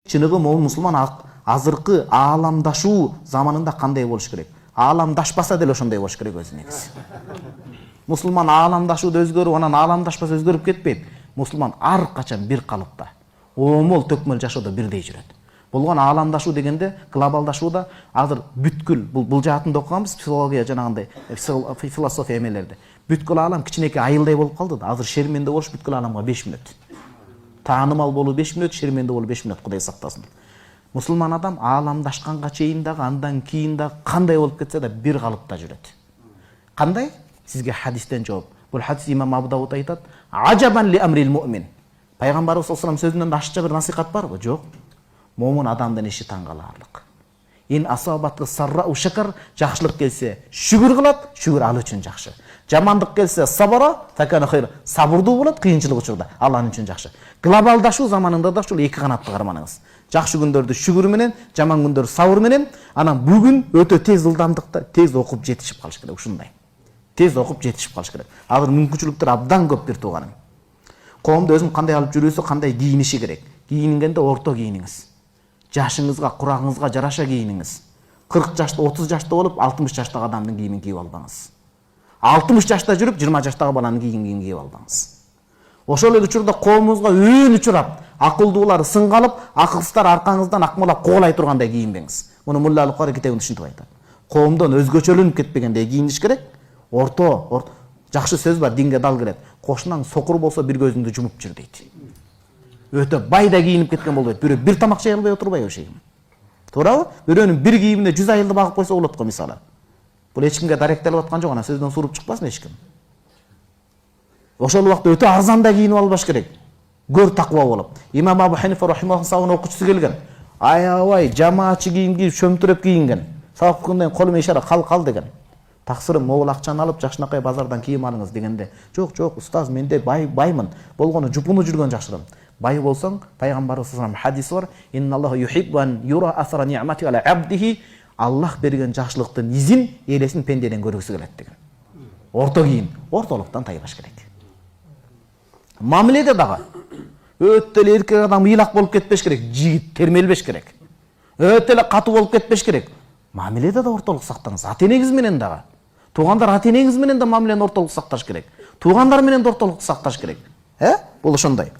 Чыныгы могул мусулман азыркы ааламдашуу заманында кандай болуш керек? Ааламдашпаса деле ошондой болуш керек өзү негизи. Мусулман ааламдашууда өзгөрүп, анан ааламдашпаса өзгөрүп кетпейт. Мусулман ар качан бир калыпта, оомол төкмөл жашоодо бирдей жүрөт. Болгон ааламдашуу дегенде, глобалдашууда азыр бүткүл бул жаатында окуганбыз, психология жанагындай, философия эмелерде. Бүткүл аалам кичинекей айылдай болуп калды да. Азыр шерменде болуш бүткүл ааламга 5 мүнөт. Таанымал болуу 5 мүнөт, шерменде болуу 5 мүнөт, Кудай сактасын. Мусулман адам ааламдашканга чейин дагы, андан кийин дагы кандай болуп кетсе да бир калыпта жүрөт. Кандай? Сизге хадистен жооп. Бул хадис имам Абу Дауд айтат: "Ажабан ли амрил муъмин." Пайгамбарыбыз саллаллаху алейхи вассалам сөзүнөн ашыкча бир насихат барбы? Жок. Момун адамдын иши таң каларлык. Ин асабатты саррау шакар, жакшылык келсе шүгүр кылат, шүгүр ал үчүн жакшы. Жамандык келсе сабара, такана хайр, сабырдуу болот кыйынчылык учурда, Алланын үчүн жакшы. Глобалдашуу заманында да ушул эки канатты карманыңыз. Жакшы күндөрдү шүгүр менен, жаман күндөрдү сабыр менен, анан бүгүн өтө тез ылдамдыкта тез окуп жетишип калыш керек ушундай. Тез окуп жетишип калыш керек. Азыр мүмкүнчүлүктөр абдан көп бир тууганым. Коомдо өзүн кандай алып жүрүүсү, кандай кийиниши керек. Кийингенде орто кийиниңиз. Жашыңызга, курагыңызга жараша кийиниңиз. 40 жашта, 30 жашта болуп, 60 жаштагы адамдын кийимин кийип албаңыз. 60 жашта жүрүп, 20 жаштагы баланын кийимин кийип албаңыз. Ошол эле учурда коомубузга өөн учурап, акылдуулар сын калып, акылсыздар аркаңыздан акмалап кубалай тургандай кийинбеңиз. Муну Мулла Ал-Куари китебинде ушинтип айтат. Коомдон өзгөчөлөнүп кетпегендей кийиниш керек. Орто, жакшы сөз бар, динге дал келет. Кошунаң сокур болсо бир көзүңдү жумуп жүр дейт. Өтө байда кийинип кеткен болбойт. Бирөө бир тамак жей албай отурбайбы ошейм. Туурабы? Бирөөнүн бир кийимине 100 айылды багып койсо болот го мисалы. Бул эч кимге даректелип аткан жок, анан сөздөн суруп чыкпасын эч ким. Ошол убакта өтө арзанда кийинип албаш керек. Көр таква болуп. Имам Абу Ханифа рахимахуллахтын окуучусу келген. Аябай жамаатчы кийим кийип шөмтүрөп кийинген. Сабак кылгандай колу ишара кал деген. Таксырым могул акчаны алып жакшынакай базардан кийим алыңыз дегенде, жок, устаз, менде баймын. Болгону жупуну жүргөн жакшырым. Бай болсоң, пайгамбарыбыз саллаллаху алейхи хадис бар. Инналлаху юхиббу ан юра асара ни'мати ала абдихи. Аллах берген жакшылыктын изин элесин пендеден көргүсү келет деген. Орто кийим, ортолуктан тайбаш керек. Мамиледе дагы өтө эле эркек адам ыйлак болуп кетпеш керек, жигит термелбеш керек. Өтө эле катуу болуп кетпеш керек. Мамиледе да ортолук сактаңыз, ата-энеңиз менен дагы. Туугандар ата-энеңиз менен да мамилени ортолук сакташ керек. Туугандар менен да ортолук сакташ керек. Бул ошондой.